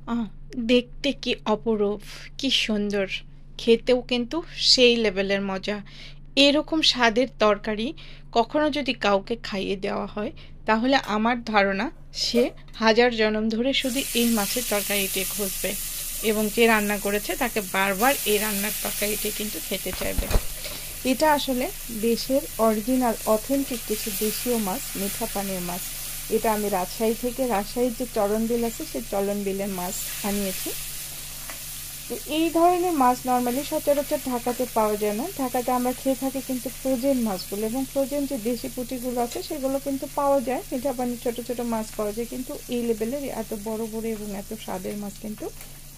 আহ দেখতে কি অপরূপ, কি সুন্দর! খেতেও কিন্তু সেই লেভেলের মজা। এরকম স্বাদের তরকারি কখনো যদি কাউকে খাইয়ে দেওয়া হয়, তাহলে আমার ধারণা সে হাজার জনম ধরে শুধু এই মাছের তরকারিটাই খুঁজবে এবং যে রান্না করেছে তাকে বারবার এই রান্নার তরকারিটাই কিন্তু খেতে চাইবে। এটা আসলে দেশের অরিজিনাল অথেন্টিক কিছু দেশীয় মাছ, মিঠা পানির মাছ। এটা আমি রাজশাহী থেকে, রাজশাহীর যে চলনবিল আছে সেই চলনবিলের মাছ আনিয়েছি। তো এই ধরনের মাছ নর্মালি সচরাচর ঢাকাতে পাওয়া যায় না। ঢাকাতে আমরা খেয়ে থাকি কিন্তু ফ্রোজেন মাছগুলো, এবং ফ্রোজেন যে দেশি পুঁটিগুলো আছে সেগুলো কিন্তু পাওয়া যায়, মিঠা পানির ছোট ছোট মাছ পাওয়া যায়, কিন্তু এই লেভেলের এত বড় বড় এবং এত স্বাদের মাছ কিন্তু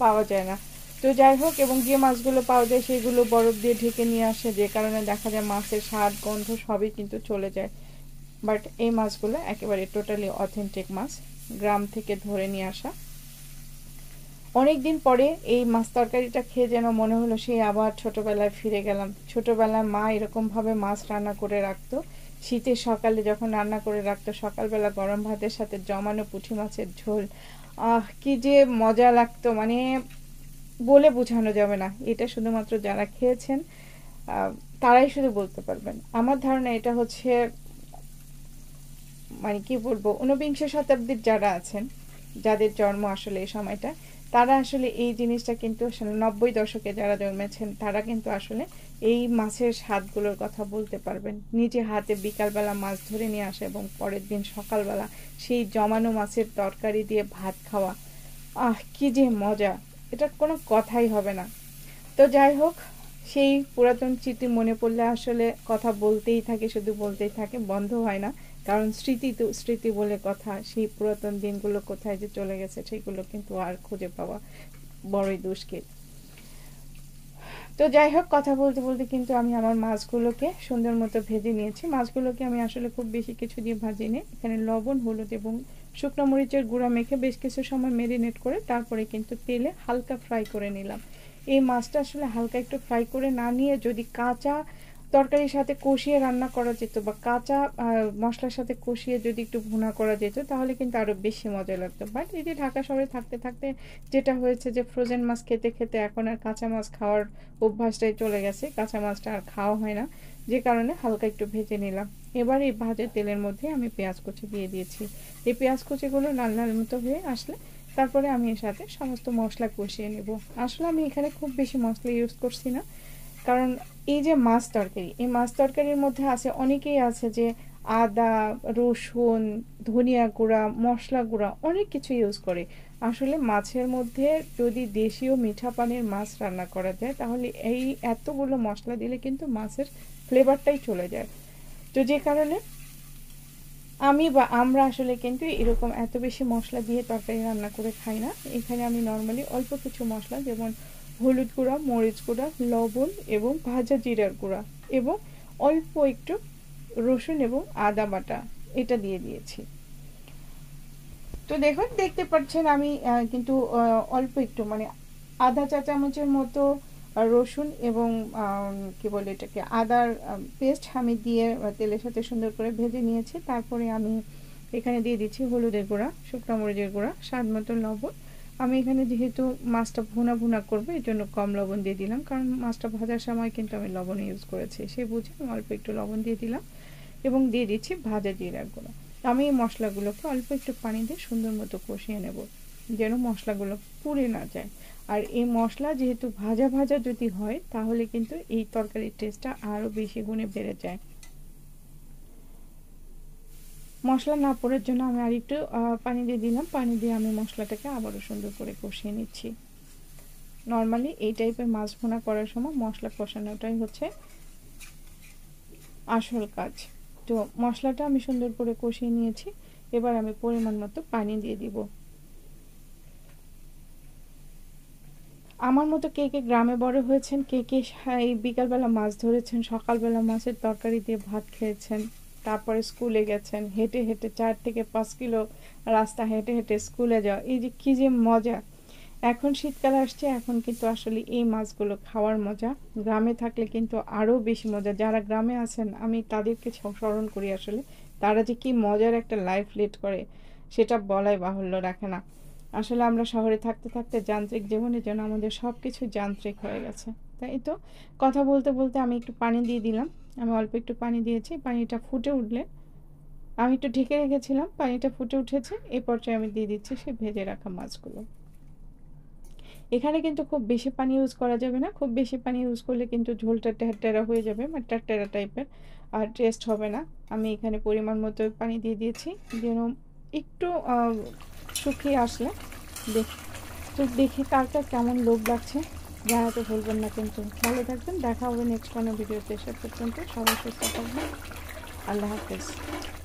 পাওয়া যায় না। তো যাই হোক, এবং যে মাছগুলো পাওয়া যায় সেগুলো বরফ দিয়ে ঢেকে নিয়ে আসে, যে কারণে দেখা যায় মাছের স্বাদ গন্ধ সবই কিন্তু চলে যায়। বাট এই মাছগুলো একেবারে টোটালি অথেন্টিক মাছ, গ্রাম থেকে ধরে নিয়ে আসা। অনেক দিন পরে এই মাছ তরকারিটা খেয়ে যেন মনে হলো সেই আবার ছোটবেলায় ফিরে গেলাম। ছোটবেলায় মা এরকমভাবে মাছ রান্না করে রাখতো, শীতের সকালে যখন রান্না করে রাখতো, সকালবেলা গরম ভাতের সাথে জমানো পুঁটি মাছের ঝোল, কি যে মজা লাগতো, মানে বলে বোঝানো যাবে না। এটা শুধুমাত্র যারা খেয়েছেন তারাই শুধু বলতে পারবেন। আমার ধারণা এটা হচ্ছে, মানে কি বলবো, ঊনবিংশ শতাব্দীর যারা আছেন, যাদের জন্ম আসলে এই সময়টা, তারা আসলে এই জিনিসটা কিন্তু আসলে 90 দশকে যারা জন্মেছেন তারা কিন্তু আসলে এই মাছের স্বাদগুলোর কথা বলতে পারবেন। নিজে হাতে বিকালবেলা মাছ ধরে নিয়ে আসে এবং পরের দিন সকালবেলা সেই জমানো মাছের তরকারি দিয়ে ভাত খাওয়া, কি যে মজা! এটার কোনো কথাই হবে না। তো যাই হোক, সেই পুরাতন স্মৃতি মনে পড়লে আসলে কথা বলতেই থাকে, শুধু বলতেই থাকে, বন্ধ হয় না। কারণ স্মৃতি তো স্মৃতি বলে কথা, সেই পুরাতন দিনগুলো কোথায় যে চলে গেছে সেগুলো কিন্তু আর খুঁজে পাওয়া বড়ই দুষ্কর। তো যাই হোক, কথা বলতে বলতে কিন্তু আমি আমার মাছগুলোকে সুন্দর মতো ভেজে নিয়েছি। মাছগুলোকে আমি আসলে খুব বেশি কিছু দিয়ে ভাজিনি, এখানে লবণ, হলুদ এবং শুকনো মরিচের গুঁড়া মেখে বেশ কিছু সময় মেরিনেট করে তারপরে কিন্তু তেলে হালকা ফ্রাই করে নিলাম। এই মাছটা আসলে হালকা একটু ফ্রাই করে না নিয়ে যদি কাঁচা তরকারির সাথে কষিয়ে রান্না করা যেত, বা কাঁচা মশলার সাথে কষিয়ে যদি একটু ভুনা করা যেত, তাহলে কিন্তু আরও বেশি মজা লাগতো। বাট এই যে ঢাকা শহরে থাকতে থাকতে যেটা হয়েছে যে ফ্রোজেন মাছ খেতে খেতে এখন আর কাঁচা মাছ খাওয়ার অভ্যাসটাই চলে গেছে, কাঁচা মাছটা আর খাওয়া হয় না, যে কারণে হালকা একটু ভেজে নিলাম। এবার এই ভাজা তেলের মধ্যে আমি পেঁয়াজ কুচি দিয়ে দিয়েছি। এই পেঁয়াজ কুচিগুলো লাল লাল মতো হয়ে আসলে তারপরে আমি এর সাথে সমস্ত মশলা কষিয়ে নেব। আসলে আমি এখানে খুব বেশি মশলা ইউজ করছি না, কারণ এই যে মাছ তরকারি, এই মাছ তরকারির মধ্যে আছে, অনেকেই আছে যে আদা, রসুন, ধনিয়া গুঁড়া, মশলা গুঁড়া অনেক কিছু ইউজ করে। আসলে মাছের মধ্যে যদি দেশীয় মিঠা পানির মাছ রান্না করা যায়, তাহলে এই এতগুলো মশলা দিলে কিন্তু মাছের ফ্লেভারটাই চলে যায়। তো যে কারণে আমি বা আমরা আসলে কিন্তু এরকম এত বেশি মশলা দিয়ে তরকারি রান্না করে খাই না। এখানে আমি নর্মালি অল্প কিছু মশলা, যেমন হলুদ গুঁড়া, মরিচ গুঁড়া, লবণ এবং ভাজা জিরার গুঁড়া এবং অল্প একটু রসুন এবং আদা বাটা, এটা দিয়ে দিয়েছি। তো দেখুন, দেখতে পাচ্ছেন আমি কিন্তু অল্প একটু, মানে আধা চা চামচের মতো রসুন এবং কি বলে এটাকে, আদার পেস্ট আমি দিয়ে তেলের সাথে সুন্দর করে ভেজে নিয়েছি। তারপরে আমি এখানে দিয়ে দিচ্ছি হলুদের গুঁড়া, শুকনো মরিচের গুঁড়া, স্বাদ মতো লবণ। আমি এখানে যেহেতু মাছটা ভুনা ভুনা করবো, এই জন্য কম লবণ দিয়ে দিলাম, কারণ মাছটা ভাজার সময় কিন্তু আমি লবণ ইউজ করেছি, সেই বুঝে আমি অল্প একটু লবণ দিয়ে দিলাম এবং দিয়ে দিচ্ছি ভাজা জিরার গুঁড়ো। আমি এই মশলাগুলোকে অল্প একটু পানি দিয়ে সুন্দর মতো কষিয়ে নেব, যেন মশলাগুলো পুড়ে না যায়। আর এই মশলা যেহেতু ভাজা ভাজা যদি হয়, তাহলে কিন্তু এই তরকারির টেস্টটা আরও বেশি গুণে বেড়ে যায়। মশলা না পড়ার জন্য আমি আর একটু পানি দিয়ে দিলাম, পানি দিয়ে আমি মশলাটাকে আবারও সুন্দর করে কষিয়ে নিচ্ছি। নর্মালি এই টাইপের মাছ ভুনা করার সময় মশলা কষানোটাই হচ্ছে আসল কাজ। তো মশলাটা আমি সুন্দর করে কষিয়ে নিয়েছি, এবার আমি পরিমাণ মতো পানি দিয়ে দিব। আমার মতো কে কে গ্রামে বড় হয়েছেন, কে কে এই বিকালবেলা মাছ ধরেছেন, সকালবেলা মাছের তরকারি দিয়ে ভাত খেয়েছেন, তারপরে স্কুলে গেছেন, হেঁটে হেঁটে 4 থেকে 5 কিলো রাস্তা হেঁটে হেঁটে স্কুলে যাওয়া, এই যে কী যে মজা! এখন শীতকাল আসছে, এখন কিন্তু আসলে এই মাছগুলো খাওয়ার মজা গ্রামে থাকলে কিন্তু আরও বেশি মজা। যারা গ্রামে আছেন আমি তাদেরকে স্মরণ করি, আসলে তারা যে কি মজার একটা লাইফ লিড করে সেটা বলাই বাহুল্য রাখে না। আসলে আমরা শহরে থাকতে থাকতে যান্ত্রিক জীবনের জন্য আমাদের সব কিছু যান্ত্রিক হয়ে গেছে, তাই তো? কথা বলতে বলতে আমি একটু পানি দিয়ে দিলাম। আমি অল্প একটু পানি দিয়েছি। পানিটা ফুটে উঠলে আমি একটু ঢেকে রেখেছিলাম, পানিটা ফুটে উঠেছে। এই পর্যায়ে আমি দিয়ে দিচ্ছি সেই ভেজে রাখা মাছগুলো। এখানে কিন্তু খুব বেশি পানি ইউজ করা যাবে না। খুব বেশি পানি ইউজ করলে কিন্তু ঝোলটা ট্যাড়া হয়ে যাবে, মানে ট্যাড়া টাইপের, আর টেস্ট হবে না। আমি এখানে পরিমাণ মতো পানি দিয়ে দিয়েছি যেন একটু শুকিয়ে আসলে দেখ তো দেখি কার কার কেমন লোভ লাগছে জানাতে ভুলবেন না কিন্তু। ভালো থাকবেন, দেখা হবে নেক্সট কোনো ভিডিওতে। সে পর্যন্ত সবাই সুস্থ থাকবেন। আল্লাহ হাফেজ।